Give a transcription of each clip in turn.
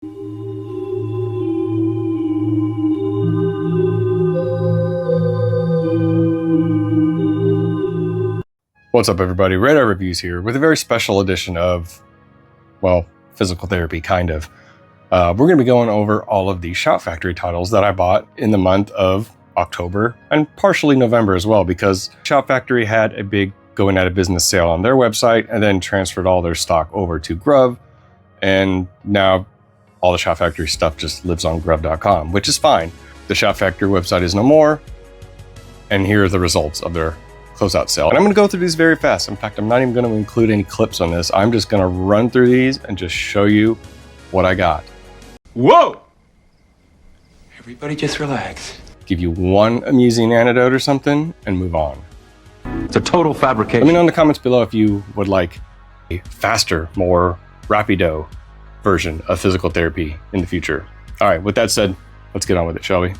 What's up, everybody? Radar Reviews here with a very special edition of, well, physical therapy, kind of. We're going to be going over all of the Shout Factory titles that I bought in the month of October and partially November as well, because Shout Factory had a big going out of business sale on their website and then transferred all their stock over to Gruv. And now all the Shout Factory stuff just lives on Gruv.com, which is fine. The Shout Factory website is no more. And here are the results of their closeout sale. And I'm going to go through these very fast. In fact, I'm not even going to include any clips on this. I'm just going to run through these and just show you what I got. Whoa! Everybody just relax. Give you one amusing anecdote or something and move on. It's a total fabrication. Let me know in the comments below if you would like a faster, more rapido version of physical therapy in the future. All right, with that said, let's get on with it, shall we?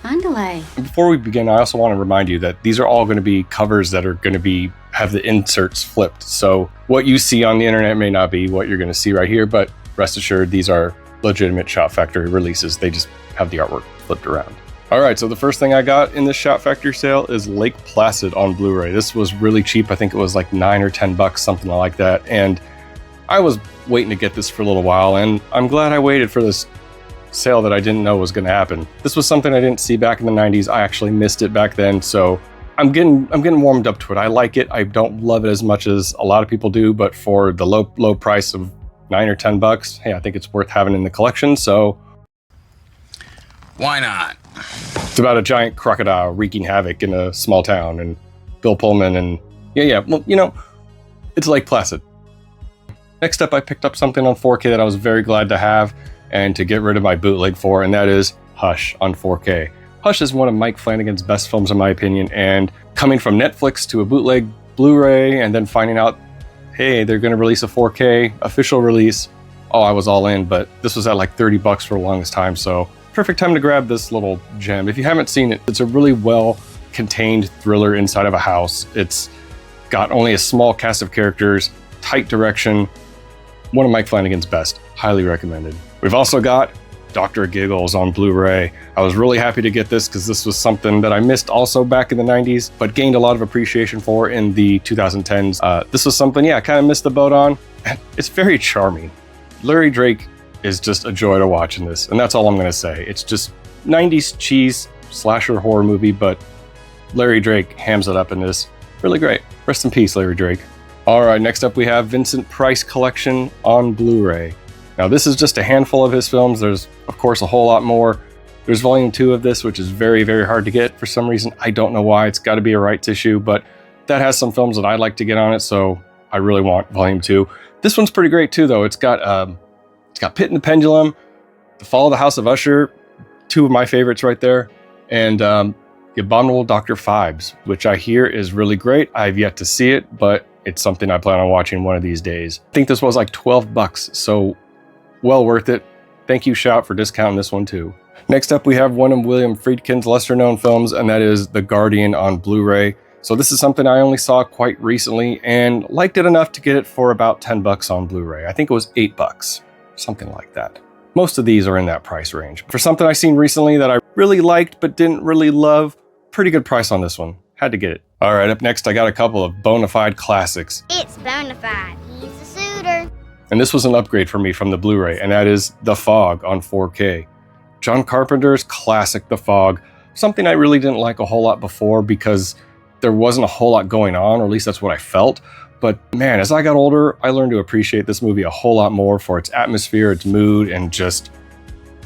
Underlay. Before we begin, I also want to remind you that these are all going to be covers that are going to have the inserts flipped. So what you see on the internet may not be what you're going to see right here, but rest assured, these are legitimate Shout Factory releases. They just have the artwork flipped around. All right, so the first thing I got in this Shout Factory sale is Lake Placid on Blu-ray. This was really cheap. I think it was like $9 or $10, something like that. And I was waiting to get this for a little while, and I'm glad I waited for this sale that I didn't know was going to happen. This was something I didn't see back in the 90s. I actually missed it back then, so I'm getting warmed up to it. I like it. I don't love it as much as a lot of people do, but for the low price of $9 or $10, hey, I think it's worth having in the collection. So why not? It's about a giant crocodile wreaking havoc in a small town, and Bill Pullman, and yeah. Well, you know, it's Lake Placid. Next up, I picked up something on 4K that I was very glad to have and to get rid of my bootleg for, and that is Hush on 4K. Hush is one of Mike Flanagan's best films in my opinion, and coming from Netflix to a bootleg Blu-ray and then finding out, hey, they're going to release a 4K official release, oh, I was all in, but this was at like $30 for the longest time, so perfect time to grab this little gem. If you haven't seen it, it's a really well-contained thriller inside of a house. It's got only a small cast of characters, tight direction, one of Mike Flanagan's best. Highly recommended. We've also got Dr. Giggles on Blu-ray. I was really happy to get this because this was something that I missed also back in the 90s, but gained a lot of appreciation for in the 2010s. This was something, yeah, I kind of missed the boat on. It's very charming. Larry Drake is just a joy to watch in this, and that's all I'm going to say. It's just 90s cheese slasher horror movie, but Larry Drake hams it up in this. Really great. Rest in peace, Larry Drake. All right, next up we have Vincent Price Collection on Blu-ray. Now this is just a handful of his films. There's of course a whole lot more. There's volume 2 of this, which is very, very hard to get for some reason. I don't know why. It's got to be a rights issue, but that has some films that I'd like to get on it, so I really want volume 2. This one's pretty great too, though. It's got Pit and the Pendulum, The Fall of the House of Usher, two of my favorites right there, and The Abominable Dr. Phibes, which I hear is really great. I've yet to see it, but it's something I plan on watching one of these days. I think this was like $12, so well worth it. Thank you, Shout, for discounting this one too. Next up, we have one of William Friedkin's lesser-known films, and that is The Guardian on Blu-ray. So this is something I only saw quite recently and liked it enough to get it for about $10 on Blu-ray. I think it was $8, something like that. Most of these are in that price range. For something I've seen recently that I really liked but didn't really love, pretty good price on this one. Had to get it. All right, up next, I got a couple of bona fide classics. It's bona fide. He's a suitor. And this was an upgrade for me from the Blu-ray, and that is The Fog on 4K. John Carpenter's classic The Fog, something I really didn't like a whole lot before because there wasn't a whole lot going on, or at least that's what I felt. But man, as I got older, I learned to appreciate this movie a whole lot more for its atmosphere, its mood, and just,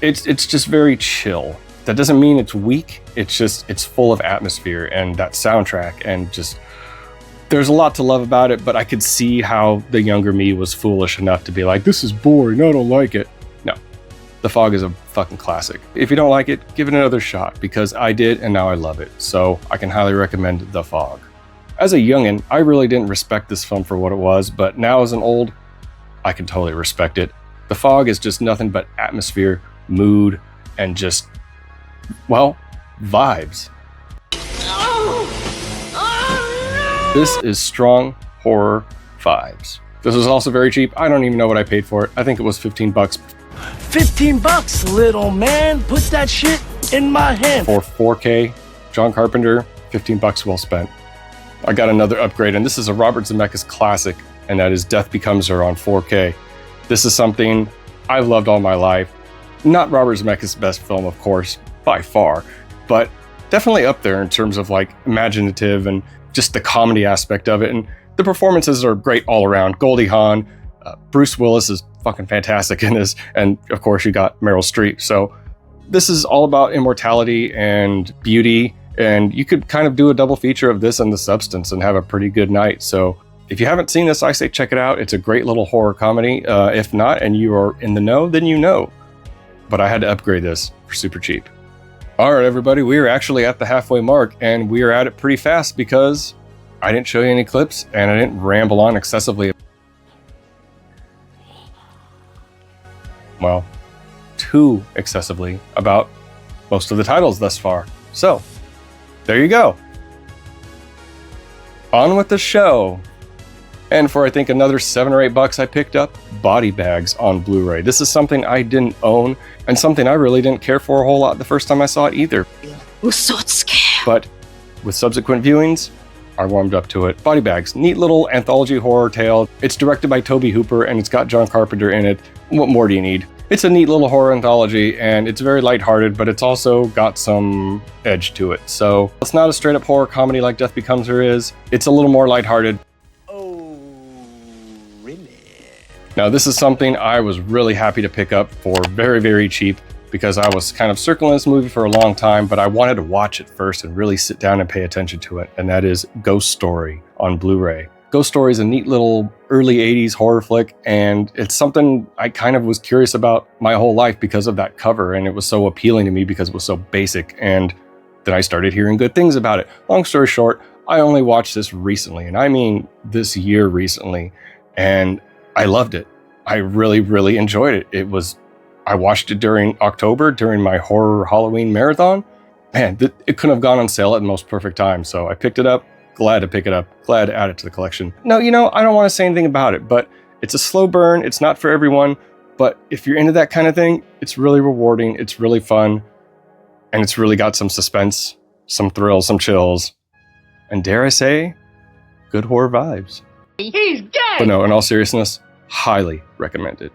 it's just very chill. That doesn't mean it's weak, it's full of atmosphere and that soundtrack, and just, there's a lot to love about it, but I could see how the younger me was foolish enough to be like, this is boring, I don't like it. No, The Fog is a fucking classic. If you don't like it, give it another shot, because I did and now I love it. So I can highly recommend The Fog. As a youngin', I really didn't respect this film for what it was, but now as an old, I can totally respect it. The Fog is just nothing but atmosphere, mood, and just, well, vibes. This is strong horror vibes. This was also very cheap. I don't even know what I paid for it. I think it was $15. $15, little man. Put that shit in my hand. For 4K, John Carpenter, $15 well spent. I got another upgrade, and this is a Robert Zemeckis classic, and that is Death Becomes Her on 4K. This is something I've loved all my life. Not Robert Zemeckis' best film, of course, by far, but definitely up there in terms of like imaginative and just the comedy aspect of it. And the performances are great all around. Goldie Hawn, Bruce Willis is fucking fantastic in this, and of course you got Meryl Streep. So this is all about immortality and beauty, and you could kind of do a double feature of this and The Substance and have a pretty good night. So if you haven't seen this, I say check it out. It's a great little horror comedy. If not, and you are in the know, then you know. But I had to upgrade this for super cheap. All right, everybody, we are actually at the halfway mark, and we are at it pretty fast because I didn't show you any clips and I didn't ramble on excessively. Well, too excessively about most of the titles thus far. So, there you go. On with the show. And for I think another $7 or $8, I picked up Body Bags on Blu-ray. This is something I didn't own and something I really didn't care for a whole lot the first time I saw it either. But with subsequent viewings, I warmed up to it. Body Bags, neat little anthology horror tale. It's directed by Tobe Hooper and it's got John Carpenter in it. What more do you need? It's a neat little horror anthology and it's very lighthearted, but it's also got some edge to it. So it's not a straight up horror comedy like Death Becomes Her is. It's a little more lighthearted. Now, this is something I was really happy to pick up for very, very cheap because I was kind of circling this movie for a long time, but I wanted to watch it first and really sit down and pay attention to it, and that is Ghost Story on Blu-ray. Ghost Story is a neat little early 80s horror flick, and it's something I kind of was curious about my whole life because of that cover, and it was so appealing to me because it was so basic, and then I started hearing good things about it. Long story short, I only watched this recently, and I mean this year recently, and I loved it. I really, really enjoyed it. I watched it during October, during my horror Halloween marathon. Man, it couldn't have gone on sale at the most perfect time. So I picked it up, glad to pick it up, glad to add it to the collection. No, I don't want to say anything about it, but it's a slow burn. It's not for everyone, but if you're into that kind of thing, it's really rewarding. It's really fun. And it's really got some suspense, some thrills, some chills. And dare I say, good horror vibes. He's dead! But no, in all seriousness, highly recommended.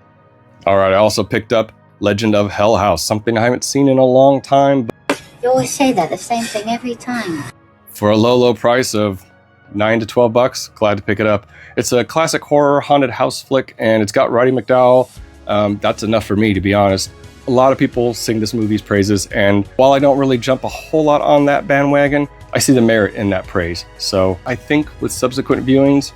All right, I also picked up Legend of Hell House, something I haven't seen in a long time. You always say that, the same thing every time. For a low, low price of $9 to $12, glad to pick it up. It's a classic horror haunted house flick, and it's got Roddy McDowall. That's enough for me, to be honest. A lot of people sing this movie's praises, and while I don't really jump a whole lot on that bandwagon, I see the merit in that praise. So I think with subsequent viewings,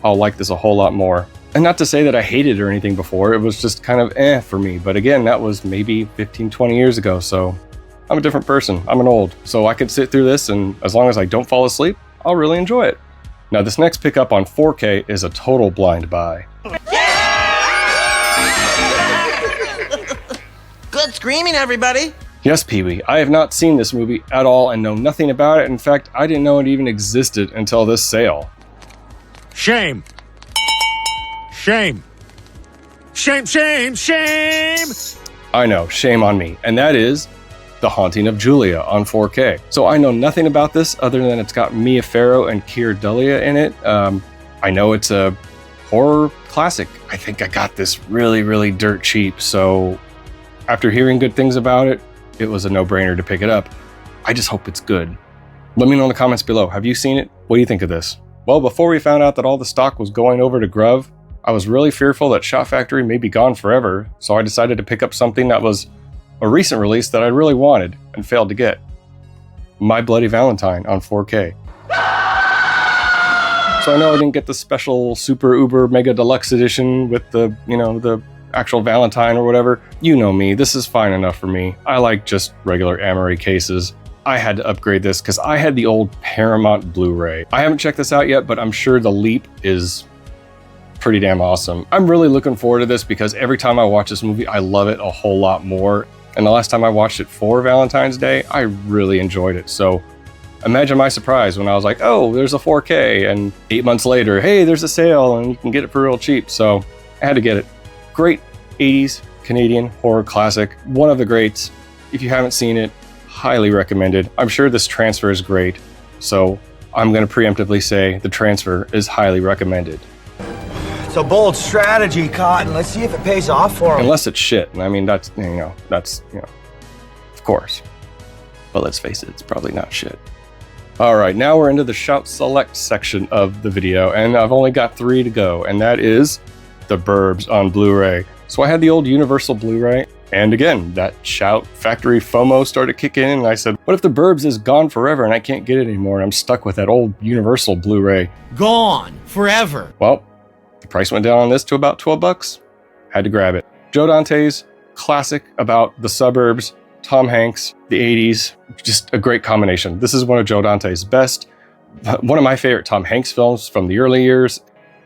I'll like this a whole lot more. And not to say that I hated it or anything before, it was just kind of for me. But again, that was maybe 15, 20 years ago, so I'm a different person. I'm an old. So I could sit through this, and as long as I don't fall asleep, I'll really enjoy it. Now, this next pickup on 4K is a total blind buy. Good screaming, everybody! Yes, Pee-wee, I have not seen this movie at all and know nothing about it. In fact, I didn't know it even existed until this sale. Shame. Shame. Shame, shame, shame! I know, shame on me. And that is The Haunting of Julia on 4K. So I know nothing about this other than it's got Mia Farrow and Keir Dullea in it. I know it's a horror classic. I think I got this really, really dirt cheap. So after hearing good things about it, it was a no-brainer to pick it up. I just hope it's good. Let me know in the comments below. Have you seen it? What do you think of this? Well, before we found out that all the stock was going over to Gruv, I was really fearful that Shot Factory may be gone forever, so I decided to pick up something that was a recent release that I really wanted and failed to get. My Bloody Valentine on 4K. So I know I didn't get the special super uber mega deluxe edition with the, the actual Valentine or whatever. You know me, this is fine enough for me. I like just regular Amory cases. I had to upgrade this because I had the old Paramount Blu-ray. I haven't checked this out yet, but I'm sure the leap is pretty damn awesome. I'm really looking forward to this because every time I watch this movie, I love it a whole lot more. And the last time I watched it for Valentine's Day, I really enjoyed it. So imagine my surprise when I was like, oh, there's a 4K, and 8 months later, hey, there's a sale and you can get it for real cheap. So I had to get it. Great 80s Canadian horror classic, one of the greats. If you haven't seen it, highly recommended. I'm sure this transfer is great, so I'm going to preemptively say the transfer is highly recommended. It's a bold strategy, Cotton. Let's see if it pays off for him. Unless it's shit, and I mean, that's, of course. But let's face it, it's probably not shit. All right, now we're into the Shout Select section of the video, and I've only got 3 to go, and that is The Burbs on Blu-ray. So I had the old Universal Blu-ray, and again, that Shout Factory FOMO started kicking in, and I said, what if The Burbs is gone forever and I can't get it anymore, and I'm stuck with that old Universal Blu-ray? Gone forever. Well, the price went down on this to about $12. Had to grab it. Joe Dante's classic about the suburbs, Tom Hanks, the 80s, just a great combination. This is one of Joe Dante's best, one of my favorite Tom Hanks films from the early years.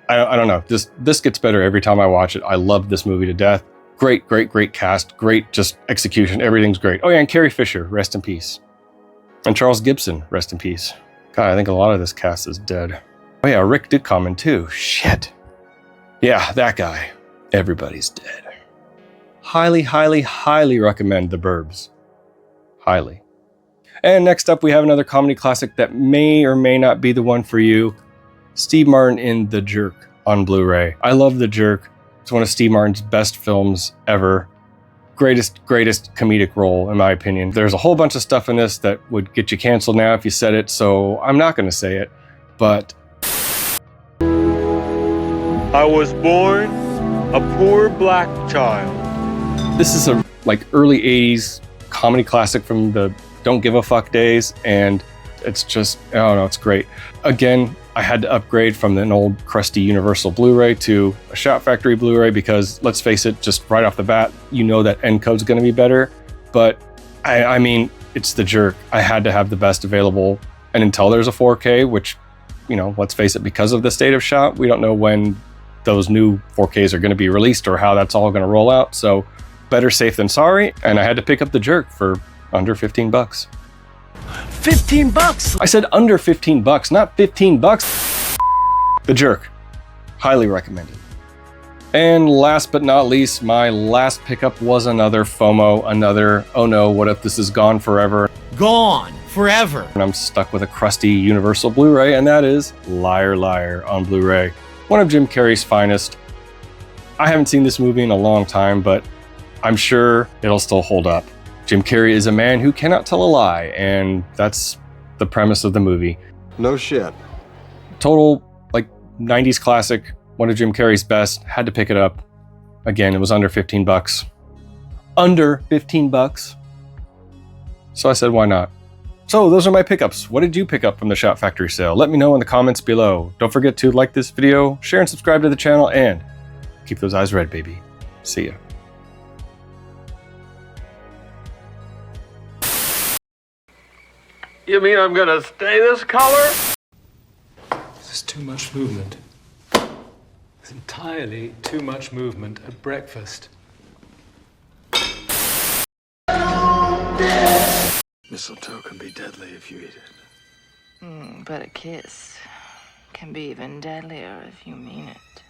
I don't know, this gets better every time I watch it. I love this movie to death. Great, great, great cast, great just execution, everything's great. Oh yeah, and Carrie Fisher, rest in peace. And Charles Gibson, rest in peace. God, I think a lot of this cast is dead. Oh yeah, Rick did comment too, shit. Yeah, that guy, everybody's dead. Highly, highly, highly recommend The Burbs. Highly. And next up, we have another comedy classic that may or may not be the one for you. Steve Martin in The Jerk on Blu-ray. I love The Jerk. It's one of Steve Martin's best films ever. Greatest comedic role, in my opinion. There's a whole bunch of stuff in this that would get you canceled now if you said it, so I'm not going to say it, but... I was born a poor black child. This is a early 80s comedy classic from the Don't Give a Fuck days, and it's just, I don't know, it's great. Again, I had to upgrade from an old crusty Universal Blu-ray to a Shout Factory Blu-ray because, let's face it, just right off the bat, you know that encode's going to be better. But, I mean, it's The Jerk. I had to have the best available. And until there's a 4K, which, let's face it, because of the state of Shout, we don't know when those new 4Ks are going to be released or how that's all going to roll out. So, better safe than sorry, and I had to pick up The Jerk for under $15. $15? I said under $15, not $15. The Jerk. Highly recommended. And last but not least, my last pickup was another FOMO, another, oh no, what if this is gone forever? Gone forever. And I'm stuck with a crusty Universal Blu-ray, and that is Liar Liar on Blu-ray. One of Jim Carrey's finest. I haven't seen this movie in a long time, but I'm sure it'll still hold up. Jim Carrey is a man who cannot tell a lie, and that's the premise of the movie. No shit. Total, 90s classic, one of Jim Carrey's best. Had to pick it up. Again, it was under $15. Under $15. So I said, why not? So those are my pickups. What did you pick up from the Shout Factory sale? Let me know in the comments below. Don't forget to like this video, share and subscribe to the channel, and keep those eyes red, baby. See ya. You mean I'm gonna stay this color? This is too much movement. It's entirely too much movement at breakfast. Mistletoe can be deadly if you eat it. But a kiss can be even deadlier if you mean it.